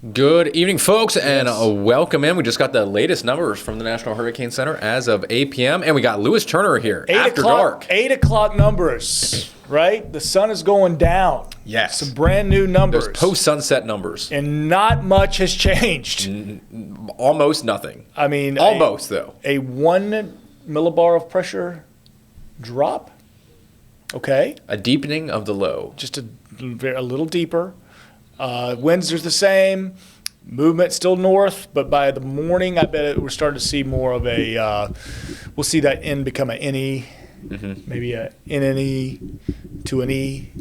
Good evening, folks, and welcome in. We just got the latest numbers from the National Hurricane Center as of 8 p.m., and we got Lewis Turner here after dark. 8 o'clock numbers, right? The sun is going down. Yes. Some brand new numbers. Those post-sunset numbers. And not much has changed. Almost nothing. I mean, almost, though. A 1 millibar of pressure drop. Okay. A deepening of the low. Just a little deeper. Winds are the same. Movement still north, but by the morning, I bet we're starting to see more of a. We'll see that N become an NE, maybe a NNE to an E,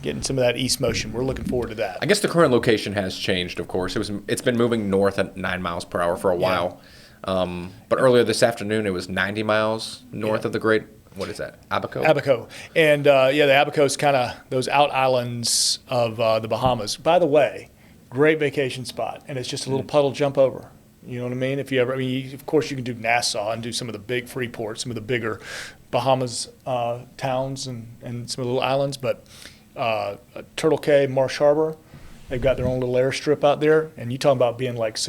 getting some of that east motion. We're looking forward to that. I guess the current location has changed. Of course, it's been moving north at 9 miles per hour for a while, but earlier this afternoon it was 90 miles north of the Great. What is that? Abaco? Abaco. And, the Abaco is kind of those out islands of the Bahamas. By the way, great vacation spot, and it's just a little puddle jump over. You know what I mean? If you ever, of course, you can do Nassau and do some of the big Freeport, some of the bigger Bahamas towns and some of the little islands. But Turtle Cay, Marsh Harbor, they've got their own little airstrip out there. And you talking about being like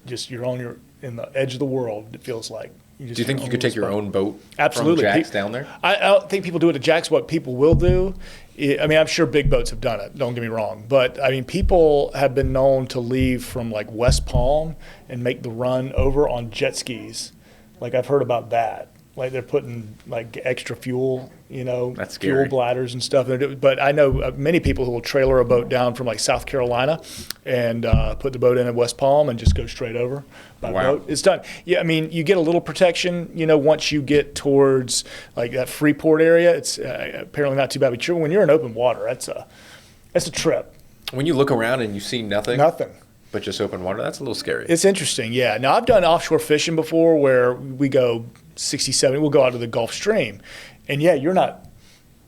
just you're in the edge of the world, it feels like. Do you think you could take your own boat Absolutely. from Jack's down there? I don't think people do it at Jack's. What people will do, I mean, I'm sure big boats have done it, don't get me wrong. But, I mean, people have been known to leave from, like, West Palm and make the run over on jet skis. Like, I've heard about that. Like, they're putting, like, extra fuel, That's scary. Fuel bladders and stuff. But I know many people who will trailer a boat down from, like, South Carolina and put the boat in at West Palm and just go straight over by boat. It's done. Yeah, I mean, you get a little protection, once you get towards, like, that Freeport area. It's apparently not too bad. But when you're in open water, that's a trip. When you look around and you see nothing. But just open water, that's a little scary. It's interesting, yeah. Now, I've done offshore fishing before where we go 60, 70, we'll go out to the Gulf Stream. And, yeah, you're not,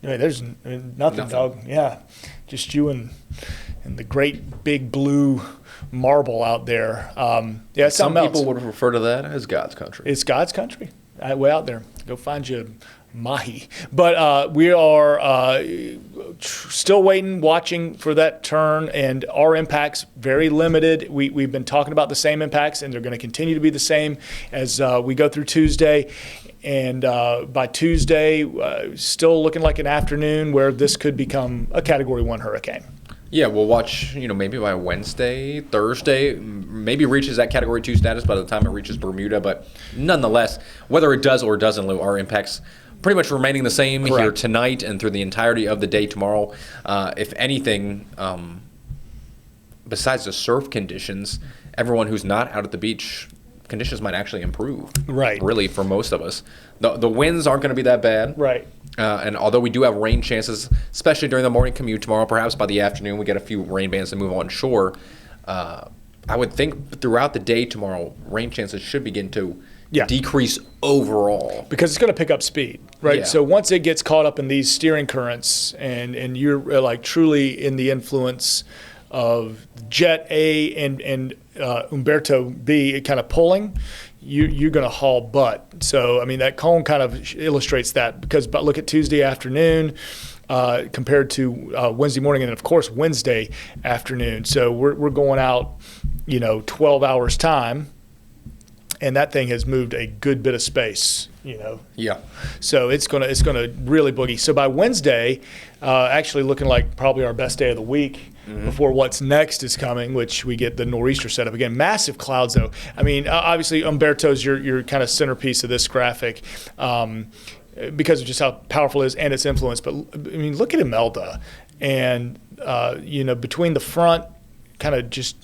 there's nothing, dog. Yeah, just you and the great big blue marble out there. It's Some something people else. would refer to that as God's country. It's God's country. Way out there. Go find you mahi. But we are still waiting, watching for that turn, and our impacts very limited. We've been talking about the same impacts, and they're going to continue to be the same as we go through Tuesday. And by Tuesday, still looking like an afternoon where this could become a Category 1 hurricane. Yeah, we'll watch, maybe by Wednesday, Thursday, maybe reaches that Category 2 status by the time it reaches Bermuda. But nonetheless, whether it does or doesn't, our impacts pretty much remaining the same here tonight and through the entirety of the day tomorrow. If anything, besides the surf conditions, everyone who's not out at the beach, conditions might actually improve. Right. Really, for most of us. The winds aren't going to be that bad. Right. And although we do have rain chances, especially during the morning commute tomorrow, perhaps by the afternoon we get a few rain bands to move on shore. I would think throughout the day tomorrow, rain chances should begin to decrease overall. Because it's going to pick up speed, right? Yeah. So once it gets caught up in these steering currents and you're like truly in the influence of Jet A and Humberto B kind of pulling, you're going to haul butt. So, I mean, that cone kind of illustrates that because but look at Tuesday afternoon compared to Wednesday morning and, of course, Wednesday afternoon. So we're going out, 12 hours time, and that thing has moved a good bit of space, Yeah. So it's gonna really boogie. So by Wednesday, actually looking like probably our best day of the week before what's next is coming, which we get the nor'easter setup again. Massive clouds though. I mean, obviously Humberto's your kind of centerpiece of this graphic because of just how powerful it is and its influence. But I mean, look at Imelda, and between the front, kind of just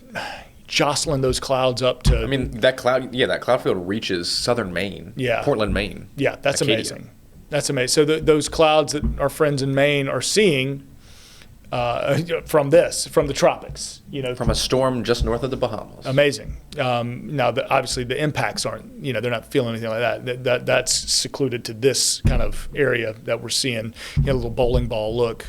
jostling those clouds up to. I mean, that cloud field reaches southern Maine, Portland, Maine. Yeah, that's Acadia. amazing. That's amazing. So those clouds that our friends in Maine are seeing from the tropics, from a storm just north of the Bahamas. Amazing. Now, obviously, the impacts aren't. They're not feeling anything like that. That's secluded to this kind of area that we're seeing. A little bowling ball look.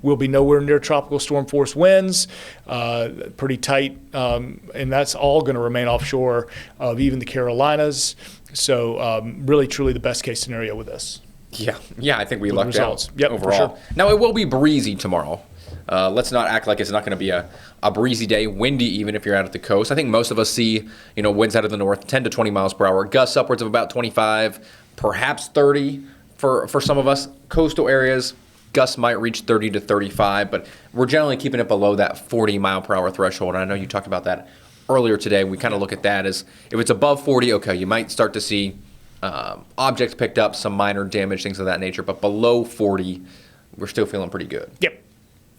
We'll be nowhere near tropical storm force winds. Pretty tight, and that's all going to remain offshore of even the Carolinas. So, really, truly, the best case scenario with this. Yeah, I think we lucked out Yep, overall. for sure. Now, it will be breezy tomorrow. let's not act like it's not going to be a breezy day, windy even if you're out at the coast. I think most of us see, winds out of the north, 10 to 20 miles per hour, gusts upwards of about 25, perhaps 30 for some of us. Coastal areas, gusts might reach 30 to 35, but we're generally keeping it below that 40 mile per hour threshold. And I know you talked about that earlier today. We kind of look at that as if it's above 40, okay, you might start to see objects picked up, some minor damage, things of that nature. But below 40, we're still feeling pretty good. Yep.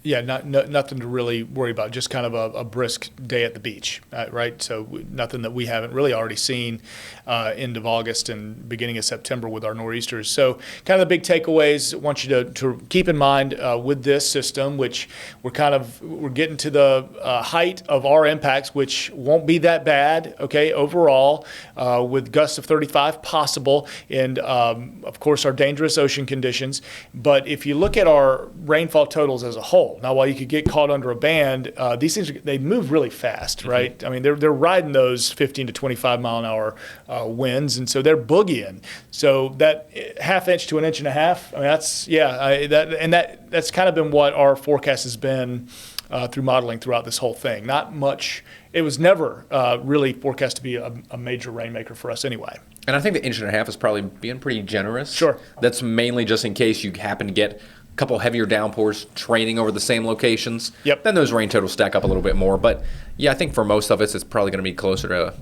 Yeah, nothing to really worry about. Just kind of a brisk day at the beach, right? So nothing that we haven't really already seen end of August and beginning of September with our nor'easters. So kind of the big takeaways I want you to keep in mind with this system, which we're getting to the height of our impacts, which won't be that bad, okay, overall, with gusts of 35 possible, and of course our dangerous ocean conditions. But if you look at our rainfall totals as a whole, now, while you could get caught under a band, these things, they move really fast, right? I mean, they're riding those 15 to 25 mile an hour winds, and so they're boogieing. So that half inch to an inch and a half, I mean, that's kind of been what our forecast has been through modeling throughout this whole thing. Not much. It was never really forecast to be a major rainmaker for us anyway. And I think the inch and a half is probably being pretty generous. Sure. That's mainly just in case you happen to get couple heavier downpours training over the same locations. Yep. Then those rain totals stack up a little bit more. But yeah, I think for most of us, it's probably going to be closer to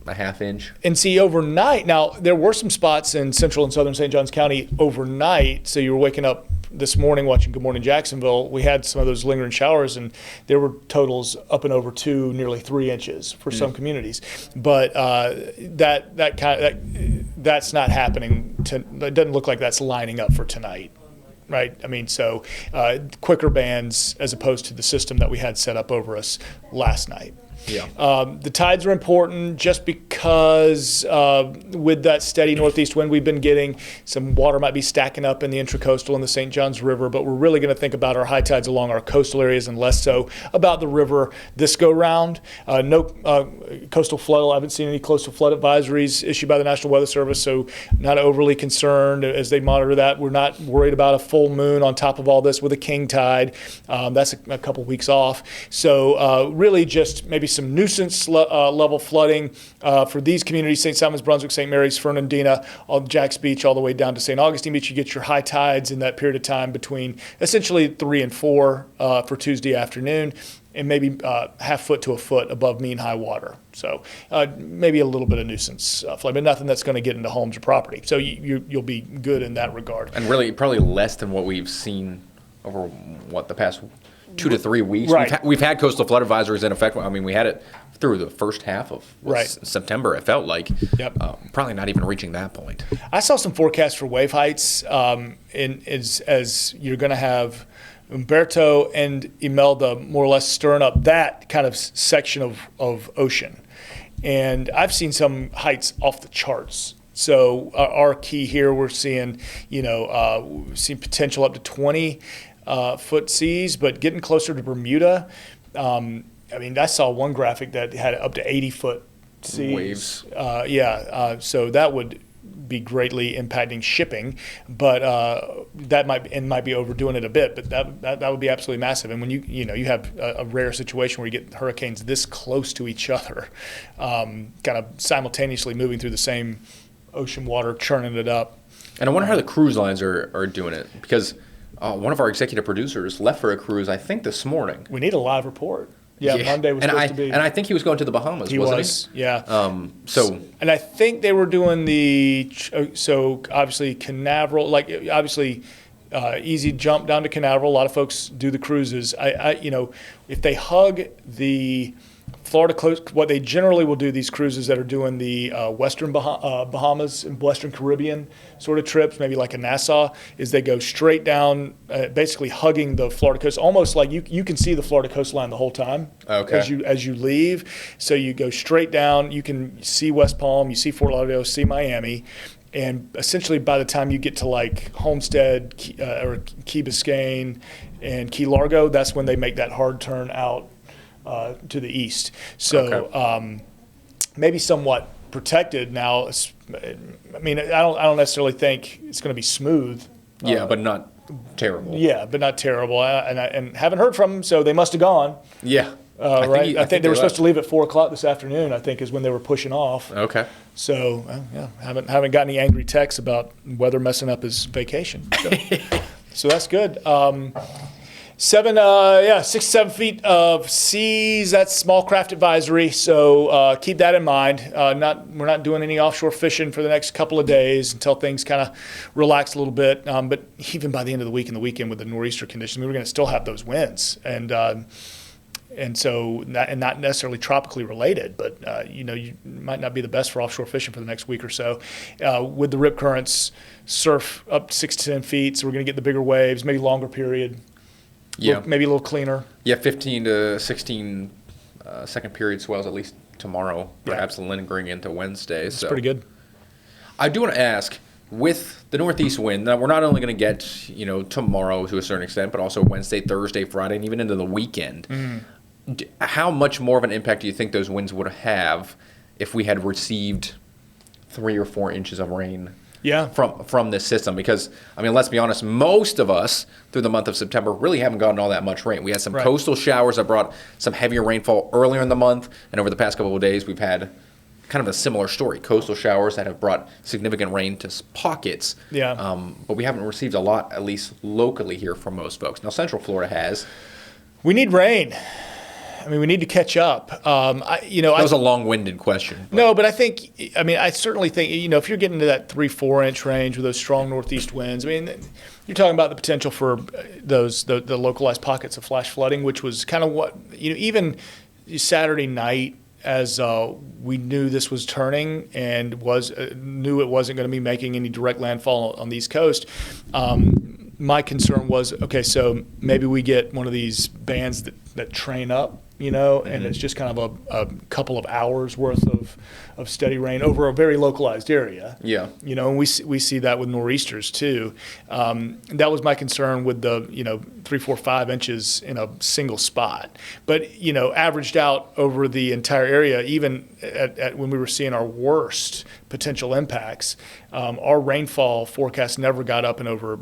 a half inch. And see, overnight, now there were some spots in central and southern St. Johns County overnight. So you were waking up this morning watching Good Morning Jacksonville. We had some of those lingering showers, and there were totals up and over 2, nearly 3 inches for some communities. But that's not happening. It doesn't look like that's lining up for tonight. Right. I mean, so quicker bands as opposed to the system that we had set up over us last night. Yeah. The tides are important just because with that steady northeast wind we've been getting, some water might be stacking up in the intracoastal and the St. Johns River, but we're really going to think about our high tides along our coastal areas and less so about the river this go round. No coastal flood. I haven't seen any coastal flood advisories issued by the National Weather Service, so not overly concerned as they monitor that. We're not worried about a full moon on top of all this with a king tide. That's a couple weeks off. So really just maybe some nuisance level flooding for these communities: St. Simons, Brunswick, St. Mary's, Fernandina, Jack's Beach, all the way down to St. Augustine Beach. You get your high tides in that period of time between essentially 3 and 4 for Tuesday afternoon, and maybe half foot to a foot above mean high water. So maybe a little bit of nuisance flood, but nothing that's going to get into homes or property. So you'll be good in that regard. And really probably less than what we've seen over the past 2 to 3 weeks. Right. We've had coastal flood advisories in effect. I mean, we had it through the first half of September, it felt like. Yep. Probably not even reaching that point. I saw some forecasts for wave heights as you're going to have Humberto and Imelda more or less stirring up that kind of section of ocean. And I've seen some heights off the charts. So our key here, we're seeing, seeing potential up to 20 foot seas, but getting closer to Bermuda. I mean, I saw one graphic that had up to 80 foot seas. Waves. So that would be greatly impacting shipping, but that might be overdoing it a bit. But that would be absolutely massive. And when you have a rare situation where you get hurricanes this close to each other, kind of simultaneously moving through the same ocean water, churning it up. And I wonder how the cruise lines are doing it, because one of our executive producers left for a cruise, I think, this morning. We need a live report. Yeah, Monday was supposed to be. And I think he was going to the Bahamas, wasn't he? Yeah. And I think they were doing so obviously Canaveral, like obviously easy jump down to Canaveral. A lot of folks do the cruises. If they hug the Florida coast, what they generally will do, these cruises that are doing the Western Bahamas and Western Caribbean sort of trips, maybe like a Nassau, is they go straight down, basically hugging the Florida coast, almost like you can see the Florida coastline the whole time. Okay. As you leave. So you go straight down, you can see West Palm, you see Fort Lauderdale, see Miami, and essentially by the time you get to like Homestead or Key Biscayne and Key Largo, that's when they make that hard turn out to the east. So maybe somewhat protected now. I mean, I don't necessarily think it's going to be smooth. Yeah, but not terrible. Yeah, but not terrible. And haven't heard from them, so they must have gone. Yeah. Right? I think they were supposed to left. leave at 4 o'clock this afternoon, I think, is when they were pushing off. Okay. So, yeah, haven't got any angry texts about weather messing up his vacation. So that's good. 6 to 7 feet of seas. That's small craft advisory. So keep that in mind. We're not doing any offshore fishing for the next couple of days until things kind of relax a little bit. But even by the end of the week and the weekend with the nor'easter conditions, we're going to still have those winds. And so, not necessarily tropically related, but you might not be the best for offshore fishing for the next week or so. With the rip currents, surf up to 6 to 10 feet, so we're going to get the bigger waves, maybe longer period. Yeah. Maybe a little cleaner. Yeah, 15 to 16 second period swells at least tomorrow, perhaps lingering into Wednesday. It's pretty good. I do want to ask, with the northeast wind, now we're not only going to get tomorrow to a certain extent, but also Wednesday, Thursday, Friday, and even into the weekend. How much more of an impact do you think those winds would have if we had received 3 or 4 inches of rain from this system? Because, I mean, let's be honest, most of us through the month of September really haven't gotten all that much rain. We had some coastal showers that brought some heavier rainfall earlier in the month, and over the past couple of days we've had kind of a similar story. Coastal showers that have brought significant rain to pockets. But we haven't received a lot, at least locally here, from most folks. Now, Central Florida has. We need rain. I mean, we need to catch up. That was a long-winded question. No, but I certainly think, if you're getting to that 3-4 inch range with those strong northeast winds, I mean, you're talking about the potential for the localized pockets of flash flooding, which was kind of what, even Saturday night, as we knew this was turning and knew it wasn't going to be making any direct landfall on the East Coast. My concern was, okay, so maybe we get one of these bands that train up, and it's just kind of a couple of hours worth of steady rain over a very localized area. Yeah. And we see that with nor'easters too. That was my concern with the 3, 4, 5 inches in a single spot. But averaged out over the entire area, even at when we were seeing our worst potential impacts, our rainfall forecast never got up and over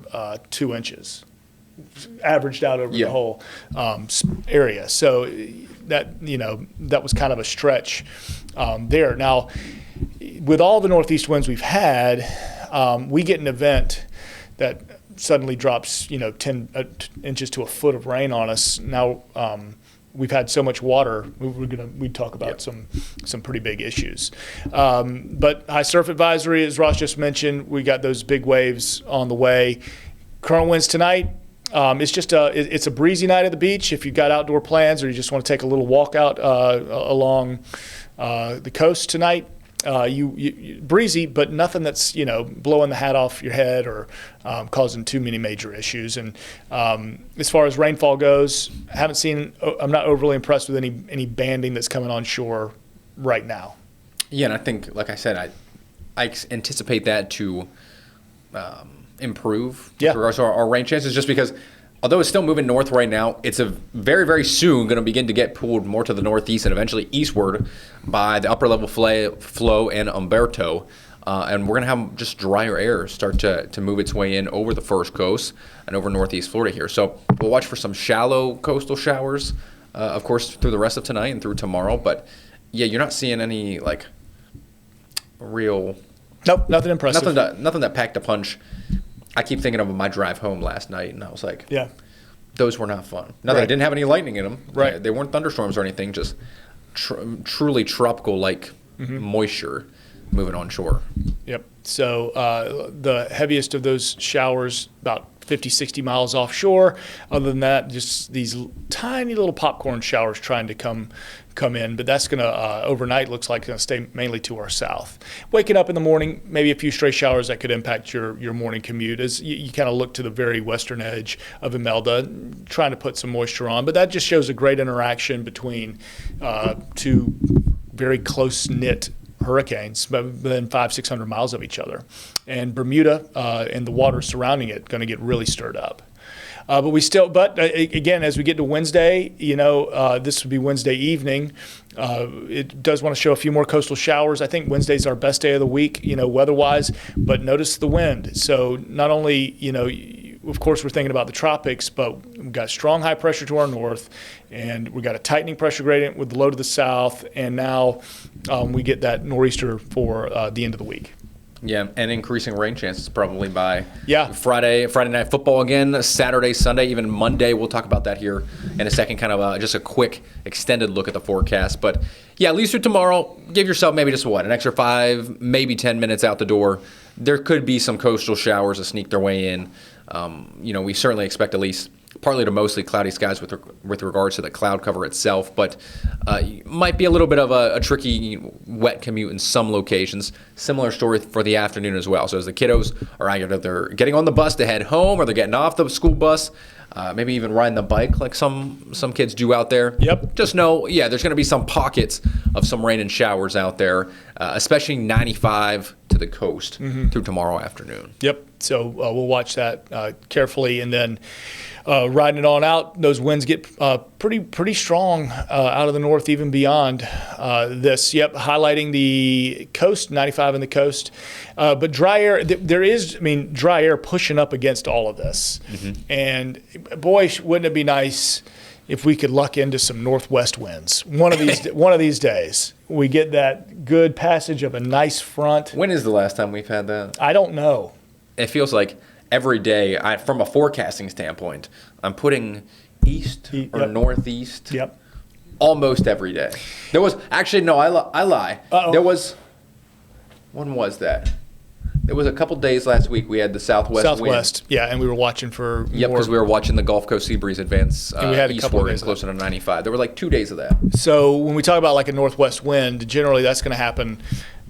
2 inches. Averaged out over the whole area. So that was kind of a stretch there. Now, with all the northeast winds we've had, we get an event that suddenly drops 10 inches to a foot of rain on us. Now we've had so much water, we'd talk about some pretty big issues. But high surf advisory, as Ross just mentioned, we got those big waves on the way. Current winds tonight. It's just it's a breezy night at the beach. If you've got outdoor plans or you just want to take a little walk out along the coast tonight, you breezy, but nothing that's blowing the hat off your head or causing too many major issues. And as far as rainfall goes, I'm not overly impressed with any banding that's coming on shore right now. Yeah, and I think, like I said, I anticipate that to improve with regards to our rain chances, just because although it's still moving north right now, it's very, very soon going to begin to get pulled more to the northeast and eventually eastward by the upper level flow and Humberto. And we're going to have just drier air start to move its way in over the first coast and over northeast Florida here. So we'll watch for some shallow coastal showers, of course, through the rest of tonight and through tomorrow. But yeah, you're not seeing any real. Nope, nothing impressive. Nothing that packed a punch. I keep thinking of my drive home last night, and I was like, those were not fun. Now, they didn't have any lightning in them. Right. They weren't thunderstorms or anything, just truly tropical-like moisture moving on shore. Yep. So the heaviest of those showers, about 50, 60 miles offshore. Other than that, just these tiny little popcorn showers trying to come in. But that's going to, overnight, looks like going to stay mainly to our south. Waking up in the morning, maybe a few stray showers that could impact your morning commute as you kind of look to the very western edge of Imelda, trying to put some moisture on. But that just shows a great interaction between two very close-knit hurricanes within 500-600 miles of each other, and Bermuda and the water surrounding it going to get really stirred up. But again, as we get to Wednesday, this would be Wednesday evening. It does want to show a few more coastal showers. I think Wednesday's our best day of the week, weather-wise. But notice the wind. So not only of course, we're thinking about the tropics, but we've got strong high pressure to our north, and we've got a tightening pressure gradient with the low to the south, and now we get that nor'easter for the end of the week. Yeah, and increasing rain chances probably by Friday night football again, Saturday, Sunday, even Monday. We'll talk about that here in a second, kind of just a quick extended look at the forecast. But yeah, at least through tomorrow, give yourself maybe just an extra 5, maybe 10 minutes out the door. There could be some coastal showers that sneak their way in. We certainly expect at least partly to mostly cloudy skies with regards to the cloud cover itself, but might be a little bit of a tricky wet commute in some locations. Similar story for the afternoon as well. So as the kiddos are either they're getting on the bus to head home or they're getting off the school bus, maybe even riding the bike like some kids do out there. Yep. Just know, there's going to be some pockets of some rain and showers out there, especially 95 to the coast through tomorrow afternoon. Yep. So we'll watch that carefully, and then riding it on out, those winds get pretty strong out of the north, even beyond this. Yep, highlighting the coast, 95 in the coast. But dry air, there is, dry air pushing up against all of this. And boy, wouldn't it be nice if we could luck into some northwest winds one of these days. We get that good passage of a nice front. When is the last time we've had that? I don't know. It feels like every day, from a forecasting standpoint, I'm putting east or northeast almost every day. There was actually no, I lie. Uh-oh. There was, when was that? There was a couple days last week we had the southwest wind. Yeah, and we were watching for because we were watching the Gulf Coast sea breeze advance we had a couple eastward days and closer to 95. There were like 2 days of that. So when we talk about like a northwest wind, generally that's going to happen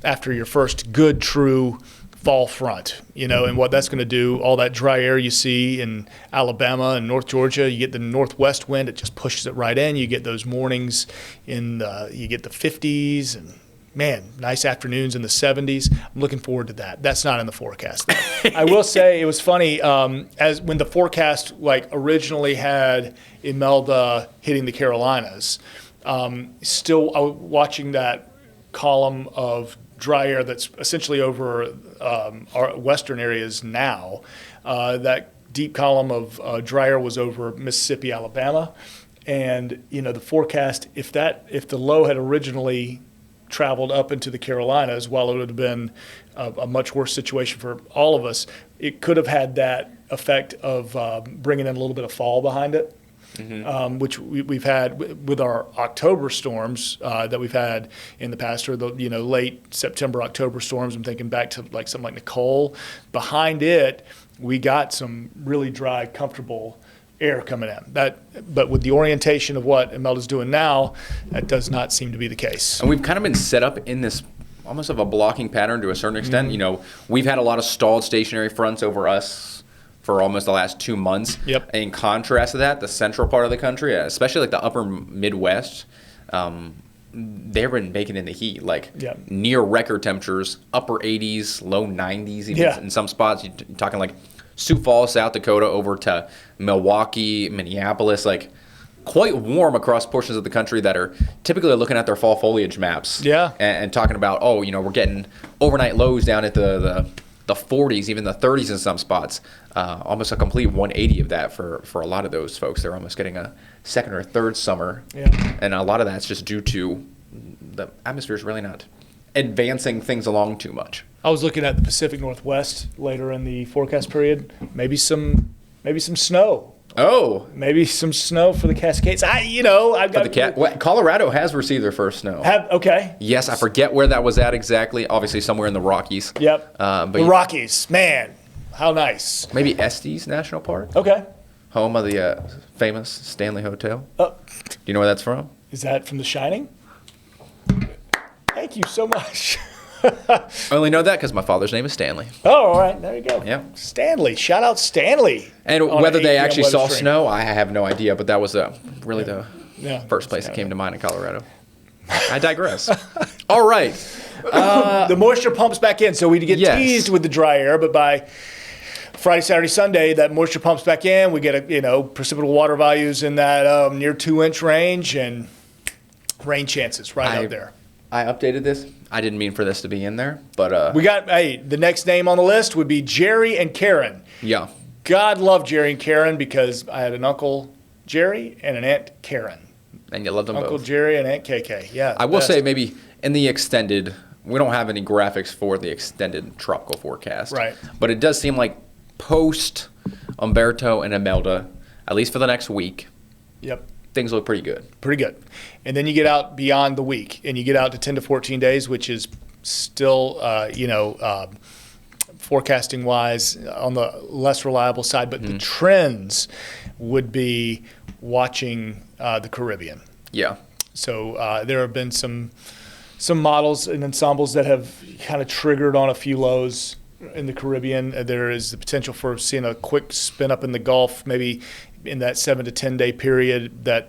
after your first good, true fall front, and what that's going to do, all that dry air you see in Alabama and North Georgia, you get the northwest wind, it just pushes it right in. You get those mornings you get the 50s and, man, nice afternoons in the 70s. I'm looking forward to that. That's not in the forecast. I will say it was funny, as when the forecast originally had Imelda hitting the Carolinas, still watching that column of dry air that's essentially over our western areas now. That deep column of dry air was over Mississippi, Alabama, and the forecast, if the low had originally traveled up into the Carolinas, while it would have been a much worse situation for all of us, it could have had that effect of bringing in a little bit of fall behind it. Which we've had with our October storms that we've had in the past, or the late September, October storms. I'm thinking back to something like Nicole. Behind it, we got some really dry, comfortable air coming in. But with the orientation of what Imelda's doing now, that does not seem to be the case. And we've kind of been set up in this almost of a blocking pattern to a certain extent. We've had a lot of stalled stationary fronts over us for almost the last 2 months. Yep. In contrast to that, the central part of the country, especially the upper Midwest, they've been baking in the heat, near record temperatures, upper 80s, low 90s, even in some spots. You're talking like Sioux Falls, South Dakota, over to Milwaukee, Minneapolis, quite warm across portions of the country that are typically looking at their fall foliage maps. Yeah. And talking about, we're getting overnight lows down at the 40s, even the 30s in some spots. Almost a complete 180 of that for a lot of those folks. They're almost getting a second or third summer. Yeah. And a lot of that's just due to the atmosphere is really not advancing things along too much. I was looking at the Pacific Northwest later in the forecast period. Maybe some snow. Oh, maybe some snow for the Cascades. I've got Colorado has received their first snow. Okay. Yes, I forget where that was at exactly. Obviously, somewhere in the Rockies. Yep. But the Rockies, man, how nice. Maybe Estes National Park. Okay. Home of the famous Stanley Hotel. Do you know where that's from? Is that from The Shining? Thank you so much. I only know that because my father's name is Stanley. Oh, all right. There you go. Yeah. Stanley. Shout out Stanley. And whether they actually saw snow, I have no idea. But that was really the first place that came to mind in Colorado. I digress. All right. The moisture pumps back in. So we get teased with the dry air, but by Friday, Saturday, Sunday, that moisture pumps back in. We get precipitable water values in that near 2-inch range, and rain chances out there. I updated this. I didn't mean for this to be in there, but we got the next name on the list would be Jerry and Karen. Yeah. God love Jerry and Karen because I had an Uncle Jerry and an Aunt Karen. And you love them Uncle both. Jerry and Aunt KK. Yeah. I will say maybe in the extended, we don't have any graphics for the extended tropical forecast. Right. But it does seem like post Humberto and Imelda, at least for the next week, Yep. things look pretty good. Pretty good. And then you get out beyond the week and you get out to 10 to 14 days, which is still, forecasting wise on the less reliable side. But the trends would be watching the Caribbean. Yeah. So there have been some models and ensembles that have kind of triggered on a few lows in the Caribbean. There is the potential for seeing a quick spin up in the Gulf, maybe in that 7 to 10 day period that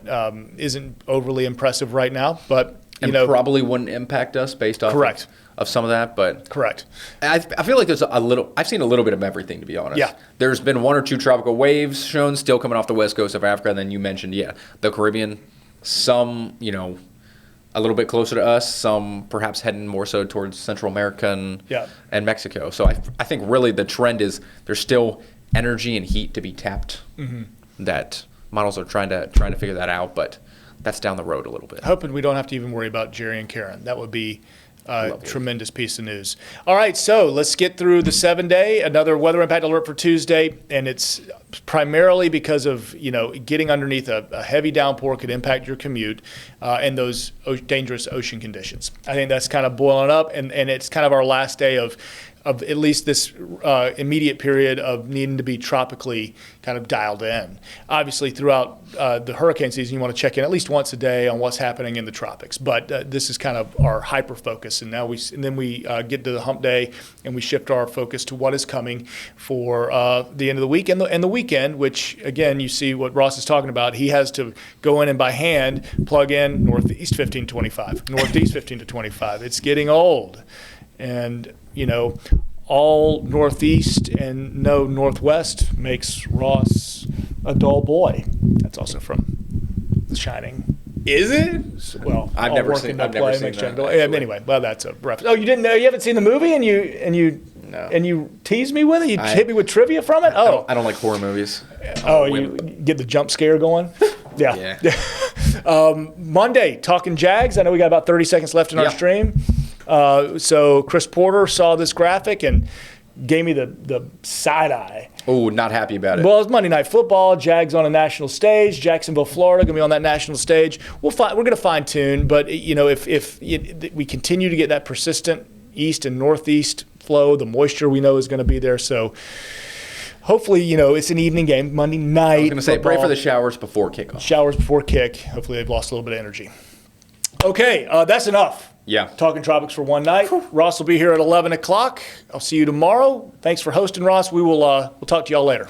isn't overly impressive right now. But probably wouldn't impact us based off Correct. Of some of that. But Correct. I feel like there's I've seen a little bit of everything, to be honest. Yeah. There's been 1 or 2 tropical waves shown still coming off the west coast of Africa. And then you mentioned, the Caribbean, some, a little bit closer to us, some perhaps heading more so towards Central America and Mexico. So I think really the trend is there's still energy and heat to be tapped. That models are trying to figure that out, but that's down the road a little bit. Hoping we don't have to even worry about Jerry and Karen. That would be a Lovely. tremendous piece of news. All right, so let's get through the 7 day. Another weather impact alert for Tuesday, and it's primarily because of getting underneath a heavy downpour could impact your commute and those dangerous ocean conditions. I think that's kind of boiling up, and it's kind of our last day of at least this immediate period of needing to be tropically kind of dialed in. Obviously, throughout the hurricane season, you want to check in at least once a day on what's happening in the tropics. But this is kind of our hyper focus, and then we get to the hump day and we shift our focus to what is coming for the end of the week and the weekend. Which again, you see what Ross is talking about. He has to go in and by hand plug in northeast 15 to 25, northeast 15 to 25. It's getting old. And, all northeast and no northwest makes Ross a dull boy. That's also from The Shining. Is it? Well, I've all never work seen and no that, play makes Jack dull. Anyway, well, that's a reference. Oh, you didn't know? You haven't seen the movie, and you No. and you teased me with it. You hit me with trivia from it. Oh, I don't like horror movies. you get the jump scare going. Yeah. Yeah. Monday, talking Jags. I know we got about 30 seconds left in our Yeah. stream. So Chris Porter saw this graphic and gave me the side eye. Oh, not happy about it. Well, it's Monday Night Football. Jags on a national stage. Jacksonville, Florida, going to be on that national stage. We're going to fine tune, but if we continue to get that persistent east and northeast flow, the moisture we know is going to be there. So hopefully, it's an evening game, Monday night. I was going to say, pray football. for the showers before kickoff. Showers before kick. Hopefully, they've lost a little bit of energy. Okay, that's enough. Yeah. Talking Tropics for one night. Ross will be here at 11 o'clock. I'll see you tomorrow. Thanks for hosting, Ross. We'll talk to y'all later.